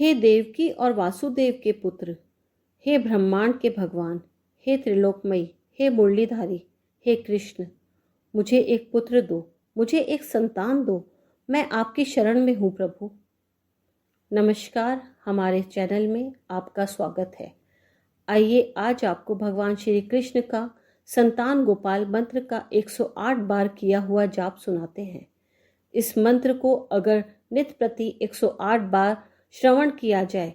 हे देवकी और वासुदेव के पुत्र, हे ब्रह्मांड के भगवान, हे त्रिलोकमयी, हे मुरलीधारी, हे कृष्ण, मुझे एक पुत्र दो, मुझे एक संतान दो। मैं आपकी शरण में हूँ प्रभु। नमस्कार, हमारे चैनल में आपका स्वागत है। आइए आज आपको भगवान श्री कृष्ण का संतान गोपाल मंत्र का 108 बार किया हुआ जाप सुनाते हैं। इस मंत्र को अगर नित्य प्रति 108 बार श्रवण किया जाए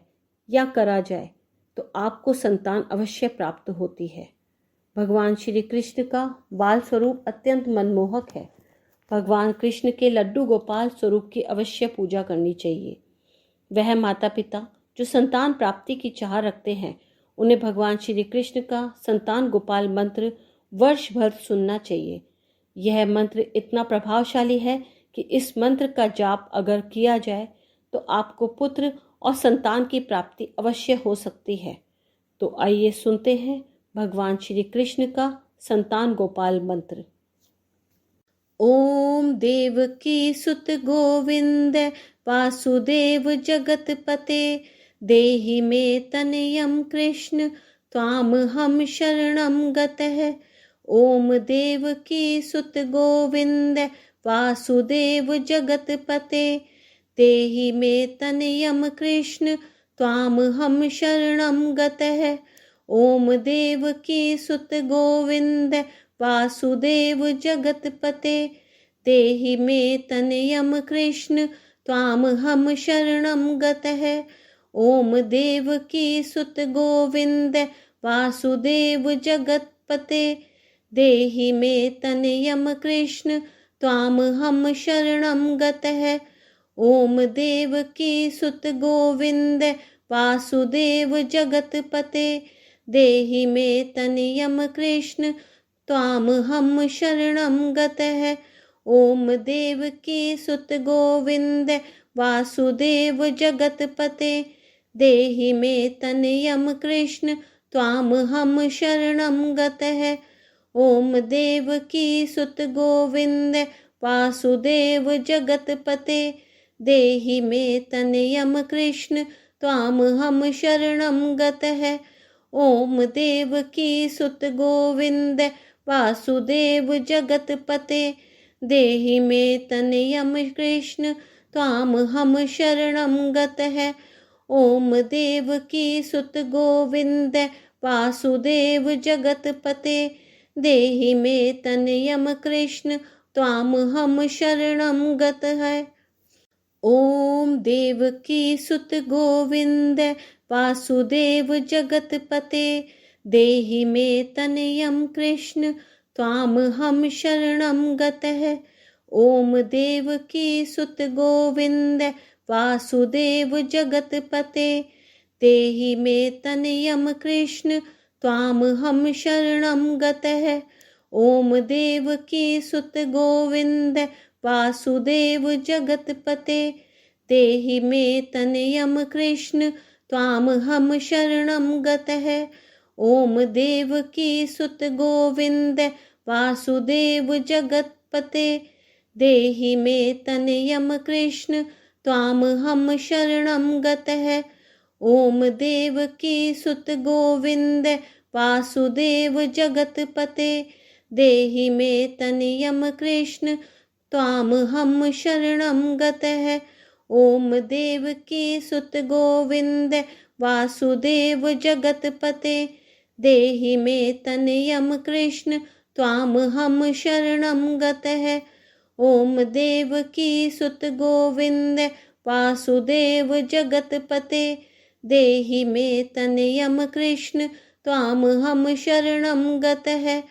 या करा जाए तो आपको संतान अवश्य प्राप्त होती है। भगवान श्री कृष्ण का बाल स्वरूप अत्यंत मनमोहक है। भगवान कृष्ण के लड्डू गोपाल स्वरूप की अवश्य पूजा करनी चाहिए। वह माता पिता जो संतान प्राप्ति की चाह रखते हैं, उन्हें भगवान श्री कृष्ण का संतान गोपाल मंत्र वर्ष भर सुनना चाहिए। यह मंत्र इतना प्रभावशाली है कि इस मंत्र का जाप अगर किया जाए तो आपको पुत्र और संतान की प्राप्ति अवश्य हो सकती है। तो आइए सुनते हैं भगवान श्री कृष्ण का संतान गोपाल मंत्र। ओम देवकी सुत गोविंद वासुदेव जगतपते, देहि मे तनयं कृष्ण त्वाम हम शरणं गतः। ओम देवकी सुत गोविंद वासुदेव जगतपते, देहि मे तनयं कृष्ण त्वाम हम शरणं गतः। ओम देवकी सुत गोविंद वासुदेव जगतपते, देहि मे तनयं कृष्ण त्वाम हम शरणं गतः। ओम देवकी सुत गोविंद वासुदेव जगतपते, देहि मे तनयं कृष्ण त्वाम हम शरणं गतः। ओम देवकी सुत गोविंद वासुदेव जगतपते, देहि मे तनयं कृष्ण त्वाम हम शरणं गतः। ओम देवकी सुत गोविंद वासुदेव जगतपते, देहि मे तनयं कृष्ण त्वाम हम शरणं गतः। ओम देवकी सुत गोविंद वासुदेव जगतपते, देहि मे तनयं कृष्ण त्वाम हम शरणं गतः। ओम देवकी सुत गोविंद वासुदेव जगतपते, देहि मे तनयं कृष्ण त्वाम हम शरणं गतः। ओम देवकी सुत गोविंद वासुदेव जगतपते, देहि मे तनयं कृष्ण त्वाम हम शरणं गतः। ओम देवकी सुत गोविंद वासुदेव जगतपते, देहि मे तनयं कृष्ण त्वाम हम शरणं गतः। ओम देवकी सुत गोविंद वासुदेव जगतपते, देहि मे तनयं कृष्ण त्वाम हम शरणं गतः। ओम देवकी सुत गोविंद वासुदेव जगतपते, देहि मे तनयं कृष्ण त्वाम हम शरणं गतः। ओम देवकी सुत गोविंद वासुदेव जगतपते, देहि मे तनयं कृष्ण त्वाम हम शरणं गतः। ओम देवकी सुत गोविंद वासुदेव जगतपते, देहि मे तनयं कृष्ण त्वाम हम शरणं गतः। ओम देवकी सुत गोविंद वासुदेव जगतपते, देहि मे तनयं कृष्ण त्वाम हम शरणं गतः। ओम देवकी सुत गोविंद वासुदेव जगतपते, देहि मे तनयं कृष्ण त्वाम हम शरणं गतः।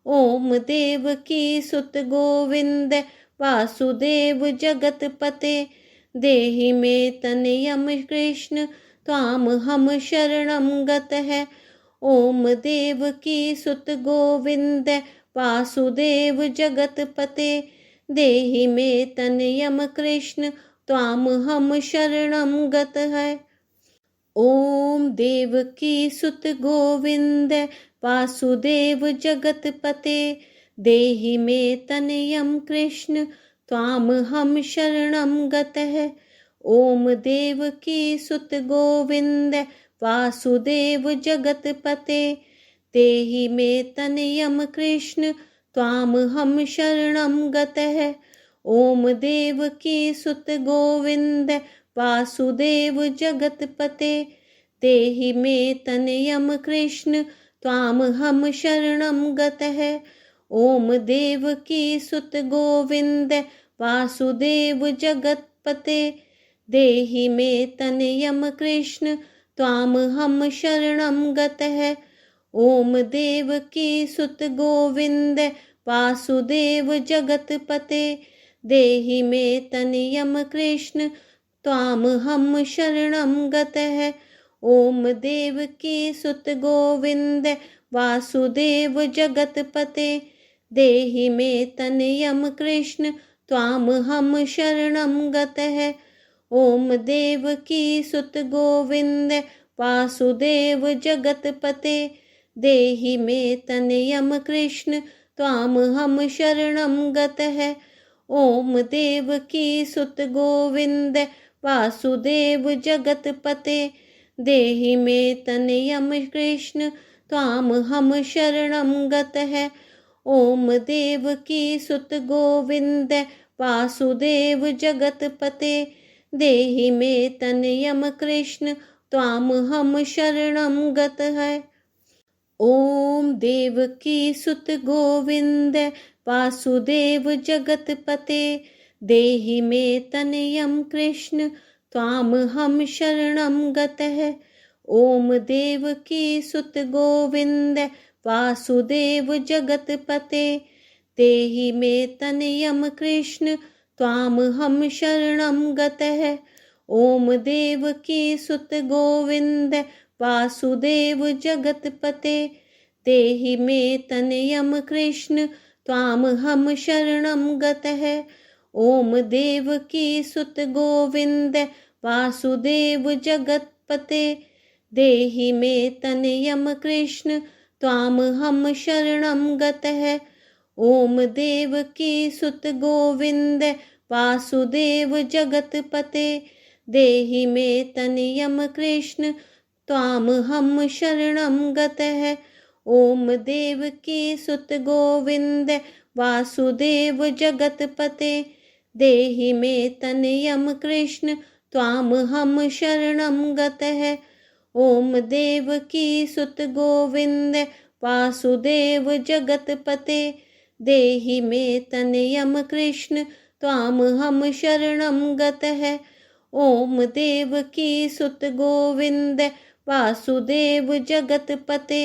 ओम देवकी सुत गोविंद वासुदेव जगतपते, देहि मे तनयं कृष्ण त्वाम हम शरणं गतः। ओम देवकी सुत गोविंद वासुदेव जगतपते, देहि मे तनयं कृष्ण त्वाम हम शरणं गतः। ओम देवकी सुत गोविंद वासुदेव जगतपते, देहि मे तनयं कृष्ण त्वाम हम शरणं गतः। ओम देवकी सुत गोविंद वासुदेव जगतपते तेहि मे तनयम कृष्ण त्वाम हम शरणं गतः। ओम देवकी सुत गोविंद वासुदेव जगतपते तेहि मे तनयम कृष्ण त्वाम हम शरणं गतः। ओम देवकी सुत गोविंद वासुदेव जगतपते देहि मे तनयम कृष्ण त्वाम हम शरणं गतः। ओम देवकी सुत गोविंद वासुदेव जगतपते देहि मे तनयम कृष्ण त्वाम हम शरणं गतः। ओम देवकी सुत गोविंद वासुदेव जगतपते देहि मे तनयम कृष्ण त्वाम हम शरणं गतः। ओम देवकी सुत गोविंद वासुदेव जगतपते देहि मे तनयम कृष्ण त्वाम हम शरणं गतः। ओम देवकी सुत गोविंद वासुदेव जगतपते देहि मे तनयम कृष्ण त्वाम हम शरणं गतः। ओम देवकी सुत गोविंद वासुदेव जगतपते देहि मे तनयम कृष्ण त्वाम हम शरणं गतः। ओम देवकी सुत गोविंद वासुदेव जगतपते देहि मे तनयम कृष्ण त्वाम हम शरणं गतः। ओम देवकी सुत गोविंद वासुदेव जगतपते देहि मे तनयम कृष्ण त्वाम हम शरणं गतः। ओम देवकी सुत गोविंद वासुदेव जगतपते देहि मे तनयम कृष्ण त्वाम हम शरणं गतः। ओम देवकी सुत गोविंद वासुदेव जगतपते देहि मे तनयम कृष्ण त्वाम हम शरणं गतः। ओम देवकी सुत गोविंद वासुदेव जगतपते देहि मे तनयम कृष्ण त्वाम हम शरणं गतः। ओम देवकी सुत गोविंद वासुदेव जगतपते देहि मे तनयम कृष्ण त्वाम हम शरणं गतः। ओम देवकी सुत गोविंद वासुदेव जगतपते देहि मे तनयम कृष्ण त्वाम हम शरणं गतः। ओम देवकी सुत गोविंद वासुदेव जगतपते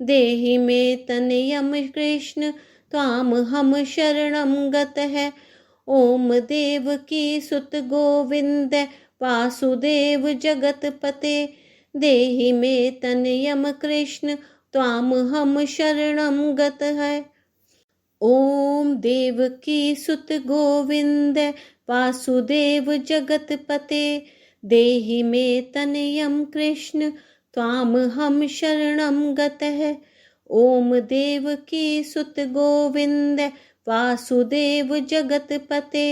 देहि मे तनयम कृष्ण त्वाम हम शरणं गतः। ओम देवकी सुत गोविंद वासुदेव जगतपते देहि मे तनयम कृष्ण त्वाम हम शरणं गतः। ओम देवकी सुत गोविंद वासुदेव जगतपते देहि मे तनयम कृष्ण त्वाम हम शरणं गतः। ओम देवकी सुत गोविंद वासुदेव जगतपते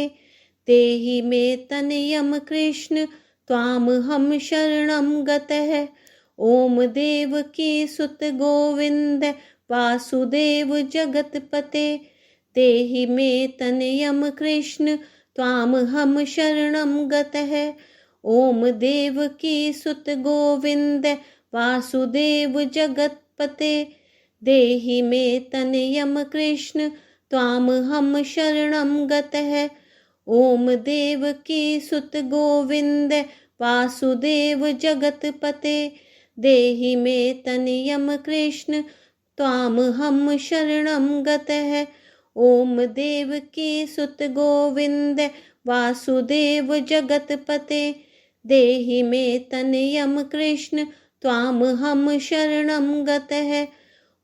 देहि मे तनयम कृष्ण त्वाम हम शरणं गतः। ओम देवकी सुत गोविंद वासुदेव जगतपते देहि मे तनयम कृष्ण त्वाम हम शरणं गतः। ओम देवकी सुत गोविंद वासुदेव जगतपते देहि मे तनयम कृष्ण त्वाम हम शरणं गतः। ओम देवकी सुत गोविंद वासुदेव जगतपते देहि मे तनयम कृष्ण त्वाम हम शरणं गतः। ओम देवकी सुत गोविंद वासुदेव जगतपते देहि मे तनयम कृष्ण त्वाम हम शरणं गतः।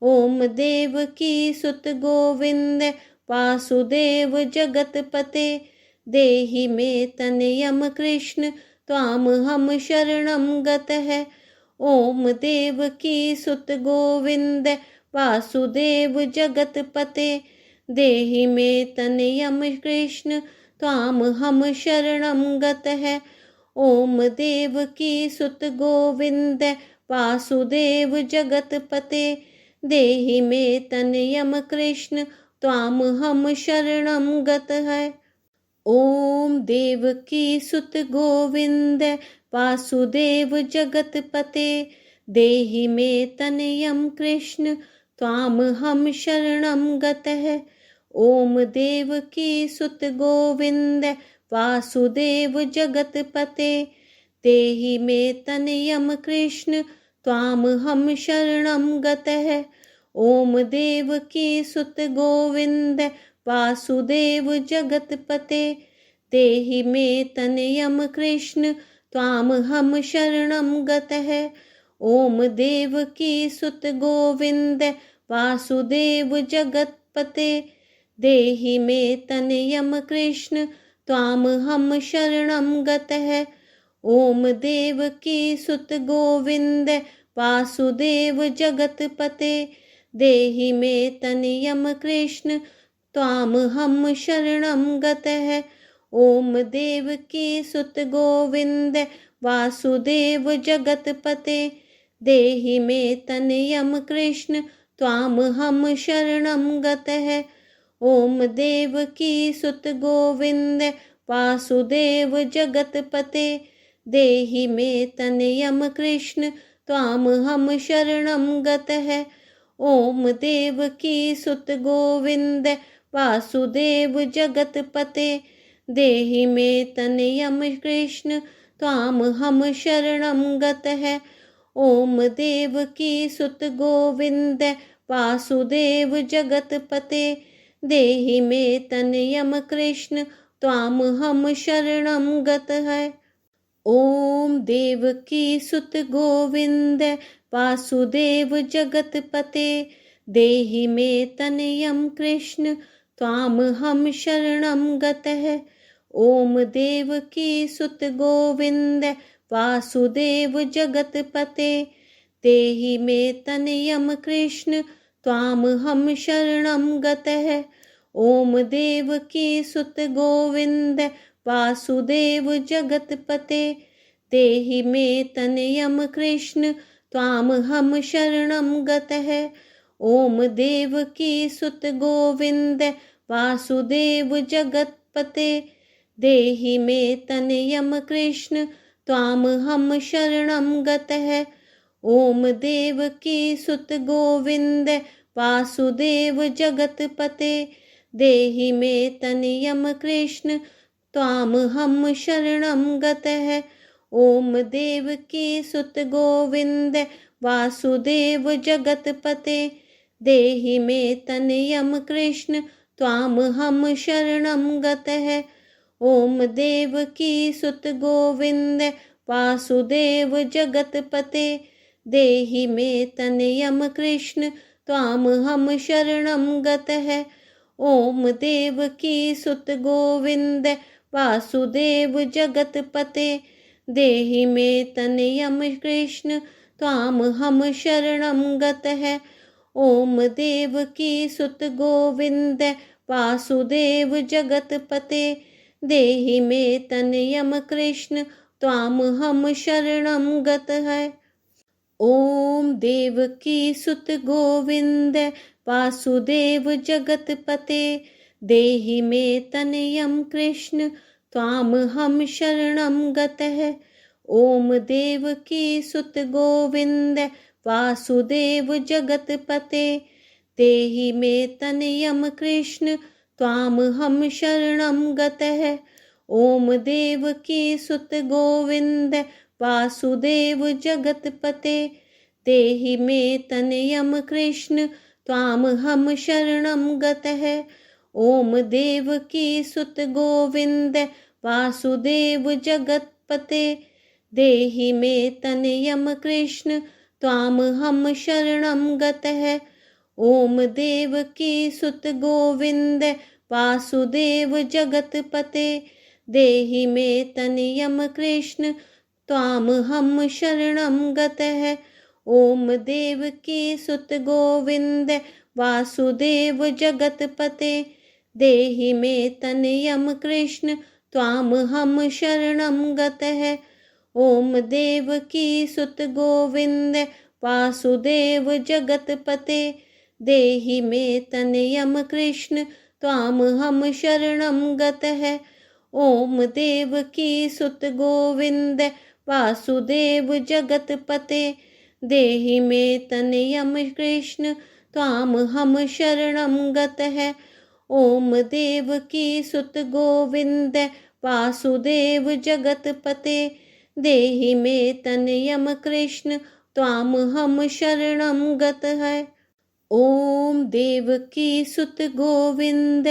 ओम देवकी सुत गोविंद वासुदेव जगतपते देहि मे तनयम कृष्ण त्वाम हम शरणं गतः। ओम देवकी सुत गोविंद वासुदेव जगतपते देहि मे तनयम कृष्ण त्वाम हम शरणं गतः। ओम देवकी सुत गोविंद वासुदेव जगतपते देहि मे तनयम कृष्ण त्वाम हम शरणम गत है। ओम देवकी सुत गोविंद वासुदेव जगतपते देहि मे तनयम कृष्ण त्वाम हम शरणम गत है। ओम देवकी सुत गोविंद वासुदेव जगतपते देहि मे तनयम कृष्ण त्वाम हम शरणम गत है। ओम देवकी सुत गोविंद वासुदेव जगतपते देहि मे तनयम कृष्ण त्वाम हम शरणम गत है। ओम देवकी सुत गोविंद वासुदेव जगतपते देहि मे तनयम कृष्ण त्वाम हम शरणम गत है। ओम देवकी सुत गोविंद वासुदेव जगतपते देहि मे तनयम कृष्ण त्वाम हम शरणम गत है। ओम देवकी सुत गोविंद वासुदेव जगतपते देहि मे तनयम कृष्ण त्वाम हम शरणम गत है। ओम देवकी सुत गोविंद वासुदेव जगतपते देहि मे तनयम कृष्ण त्वाम हम शरणम गत है। ओम देवकी सुत गोविंद वासुदेव जगतपते देहि मे तनयम कृष्ण त्वाम हम शरणम गत है। ओम देवकी सुत गोविंद वासुदेव जगतपते देहि मे तनयम कृष्ण त्वाम हम शरणम गत है। ओम देवकी सुत गोविंद वासुदेव जगतपते देहि मे तनयम कृष्ण त्वाम हम शरणम गत है। ओम देवकी सुत गोविंद वासुदेव जगतपते देहि मे तनयम कृष्ण त्वाम हम शरणम गत है। ओम देवकी सुत गोविंद वासुदेव जगतपते देहि मे तनयम कृष्ण त्वाम हम शरणम गत है। ओम देवकी सुत गोविंद वासुदेव जगतपते देहि मे तनयम कृष्ण त्वाम हम शरणम गत है। ओम देवकी सुत गोविंद वासुदेव जगतपते देहि मे तनयम कृष्ण त्वाम हम शरणम गत है। ओम देवकी सुत गोविंद वासुदेव जगतपते देहि मे तनयम कृष्ण त्वाम हम शरणम गत है। ओम देवकी सुत गोविंद वासुदेव जगतपते देहि मे तनयम कृष्ण त्वाम हम शरणम गत है। ओम देवकी सुत गोविंद वासुदेव जगतपते देहि मे तनयम कृष्ण त्वाम हम शरणम गत है। ओम देवकी सुत गोविंद वासुदेव जगतपते देहि मे तनयम कृष्ण त्वाम हम शरणम गत है। ओम देवकी सुत गोविंद वासुदेव जगतपते देहि मे तनयम कृष्ण त्वाम हम शरणम गत है। ओम देवकी सुत गोविंद वासुदेव जगतपते देहि मे तनयम कृष्ण त्वाम हम शरणम गत है। ओम देवकी सुत गोविंद वासुदेव जगतपते देहि मे तनयम कृष्ण त्वाम हम शरणम गत है। ओम देवकी सुत गोविंद वासुदेव जगतपते देहि मे तनयम कृष्ण त्वाम हम शरणम गत है। ओम देवकी सुत गोविंद वासुदेव जगतपते देहि मे तनयम कृष्ण त्वाम हम शरणम गत है। ओम देवकी सुत गोविंद वासुदेव जगतपते देहि मे तनयम कृष्ण त्वामहं शरणं गतः। ओम देवकी सुत गोविंद वासुदेव जगतपते, देहि मे तनयं कृष्ण त्वामहं शरणं गतः। ओम देवकी सुत गोविंद वासुदेव जगतपते, देहि मे तनयं कृष्ण त्वामहं शरणं गतः। ओम देवकी सुत गोविंद वासुदेव जगतपते, देहि मे तनयं कृष्ण त्वामहं शरणं गतः। ओम देवकी सुत गोविंद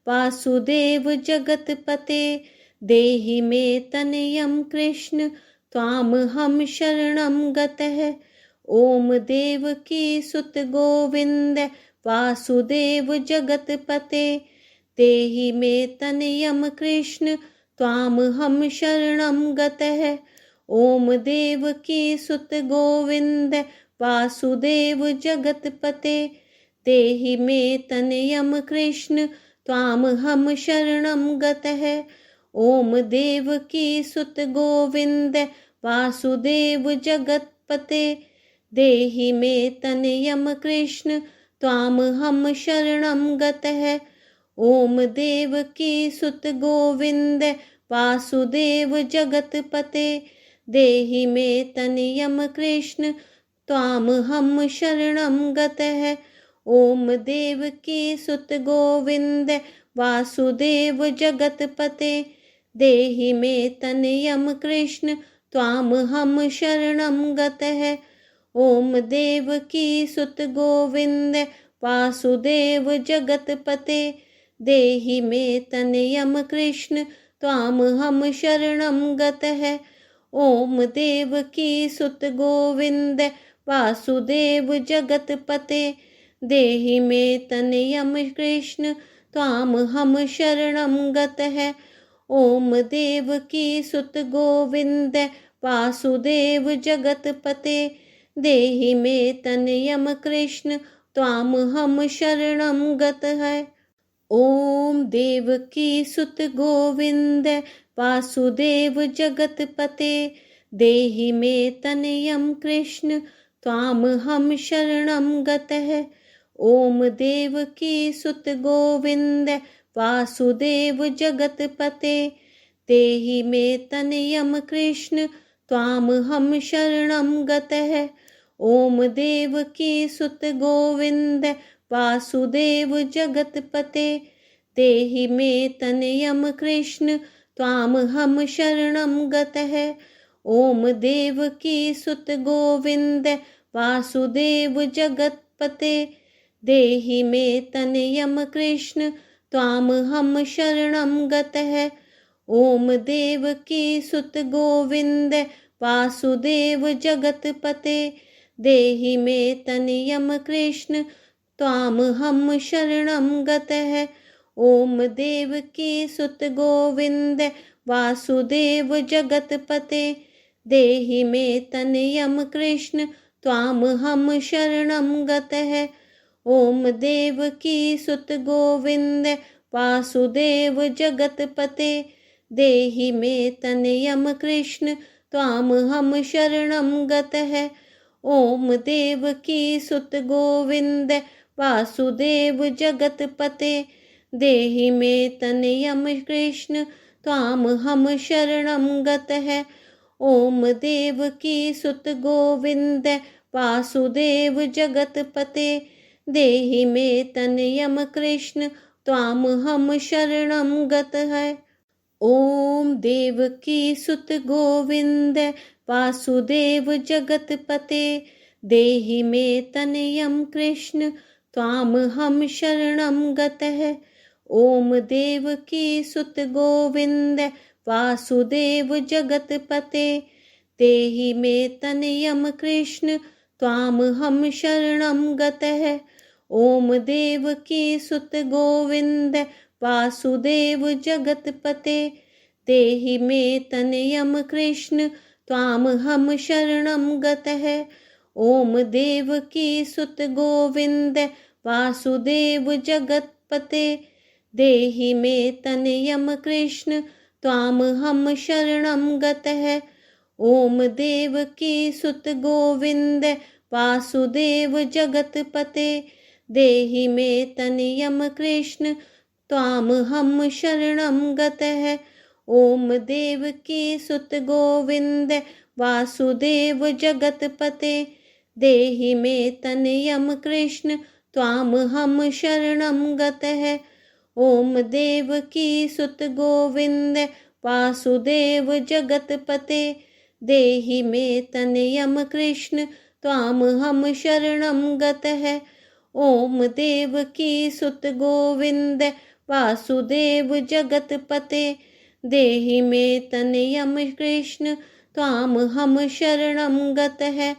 वासुदेव जगतपते, देहि मे तनयं कृष्ण त्वामहं शरणं गतः। ओम देवकी सुत गोविंद वासुदेव जगतपते, देहि मे तनयं कृष्ण त्वामहं शरणं गतः। ओम देवकी सुत गोविंद वासुदेव जगतपते, देहि मे तनयं कृष्ण त्वामहं शरणं गतः। ओम देवकी सुत गोविंद वासुदेव जगतपते, देहि मे तनयं कृष्ण त्वामहं शरणं गतः। ओम देवकी सुत गोविंद वासुदेव जगतपते, देहि मे तनयं कृष्ण त्वामहं शरणं गतः। ओम देवकी सुत गोविंद वासुदेव जगतपते, देहि मे तनयं कृष्ण त्वामहं शरणं गतः। ओम देवकी सुत गोविंद वासुदेव जगतपते, देहि मे तनयं कृष्ण त्वामहं शरणं गतः। ओम देवकी सुत गोविंद वासुदेव जगतपते, देहि मे तनयं कृष्ण त्वामहं शरणं गतः। ओम देवकी सुत गोविंद वासुदेव जगतपते, देहि मे तनयं कृष्ण त्वामहं शरणं गतः। ओम देवकी सुत गोविंद वासुदेव जगतपते, देहि मे तनयं कृष्ण त्वामहं शरणं गतः। ओम देवकी सुत गोविंद वासुदेव जगतपते, देहि मे तनयं कृष्ण त्वामहं शरणं गतः। ओम देवकी सुत गोविंद वासुदेव जगतपते, देहि मे तनयं कृष्ण त्वामहं शरणं गतः। ओम देवकी सुत गोविंद वासुदेव जगतपते, देहि मे तनयं कृष्ण त्वामहं शरणं गतः। ओम देवकी सुत गोविंद वासुदेव जगतपते, देहि मे तनयं कृष्ण त्वामहं शरणं गतः। ओम देवकी सुत गोविंद वासुदेव जगतपते, देहि मे तनयं कृष्ण त्वामहं शरणं गतः। ओम देवकी सुत गोविंद वासुदेव जगतपते, देहि मे तनयं कृष्ण त्वामहं शरणं गतः। ओम देवकी सुत गोविंद वासुदेव जगतपते, देहि मे तनयं कृष्ण त्वामहं शरणं गतः। ओम देवकी सुत गोविंद वासुदेव जगतपते, देहि मे तनयं कृष्ण त्वामहं शरणं गतः। ओम देवकी सुत गोविंद वासुदेव जगतपते, देहि मे तनयं कृष्ण त्वामहं शरणं गतः। ओम देवकी सुत गोविंद वासुदेव जगतपते, देहि मे तनयं कृष्ण त्वामहं शरणं गतः। ओम देवकी सुत गोविंद वासुदेव जगतपते, देहि मे तनयं कृष्ण त्वामहं शरणं गतः। ओम देवकी सुत गोविंद वासुदेव जगतपते, देहि मे तनयं कृष्ण त्वाम हम शरणं गतः। ओम देवकी सुत गोविंद वासुदेव जगतपते, देहि मे तनयम कृष्ण त्वाम हम शरणं गतः। ओम देवकी सुत गोविंद वासुदेव जगतपते, देहि मे तनयम कृष्ण त्वाम हम शरणं गतः। ओम देवकी सुत गोविंद वासुदेव जगतपते, देहि मे तनयम कृष्ण त्वाम हम शरणं गतः। ओम देवकी सुत गोविंद वासुदेव जगतपते, देहि मे तनयम कृष्ण त्वाम हम शरणं गतः।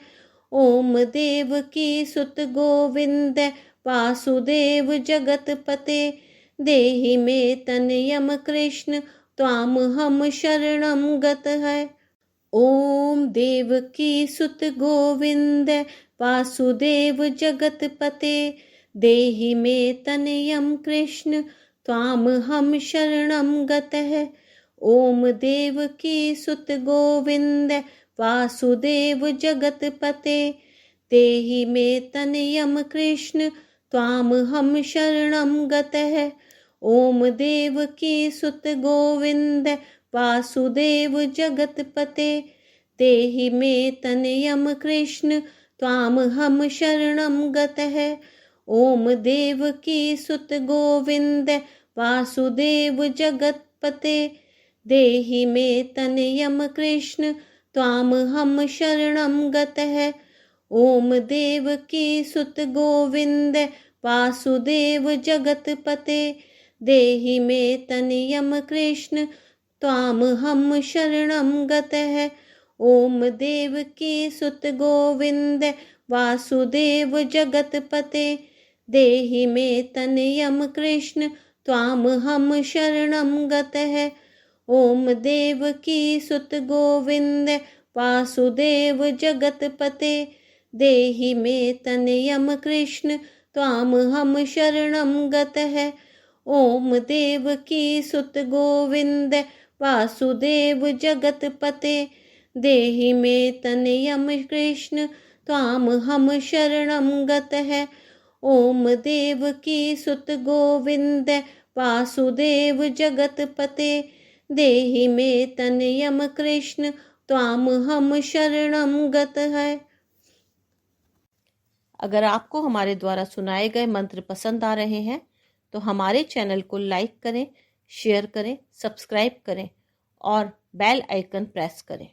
ओम देवकी सुत गोविंद वासुदेव जगतपते, देहि मे तनयम कृष्ण त्वाम हम शरणं गतः। ओम देवकी सुत गोविंद वासुदेव जगतपते, देहि मे तनयम कृष्ण त्वाम हम शरणं गतः। ओम देवकी सुत गोविंद वासुदेव जगतपते, देहि मे तनयम कृष्ण त्वाम हम शरणं गतः। ओम देवकी सुत गोविंद वासुदेव जगतपते, देहि मे तनयम कृष्ण त्वाम हम शरणं गतः। ओम देवकी सुत गोविंद वासुदेव जगतपते, देहि मे तनयम कृष्ण त्वाम हम शरणं गतः। ओम देवकी सुत गोविंद वासुदेव जगतपते, देहि मे तनयम कृष्ण त्वाम हम शरणं गतः। ओम देवकी सुत गोविंद वासुदेव जगतपते, देहि मे तनयम कृष्ण त्वाम हम शरणं गतः। ओम देवकी सुत गोविंद वासुदेव जगतपते, देहि मे तनयम कृष्ण त्वाम हम शरणं गतः। ओम देवकी सुत गोविंद वासुदेव जगतपते, देहि मे तनयम कृष्ण त्वाम हम शरणं गतः। ओम देवकी सुत गोविंद वासुदेव जगतपते, देहि मे तनयम कृष्ण त्वाम हम शरणं गतः। अगर आपको हमारे द्वारा सुनाए गए मंत्र पसंद आ रहे हैं तो हमारे चैनल को लाइक करें, शेयर करें, सब्सक्राइब करें और बेल आइकन प्रेस करें।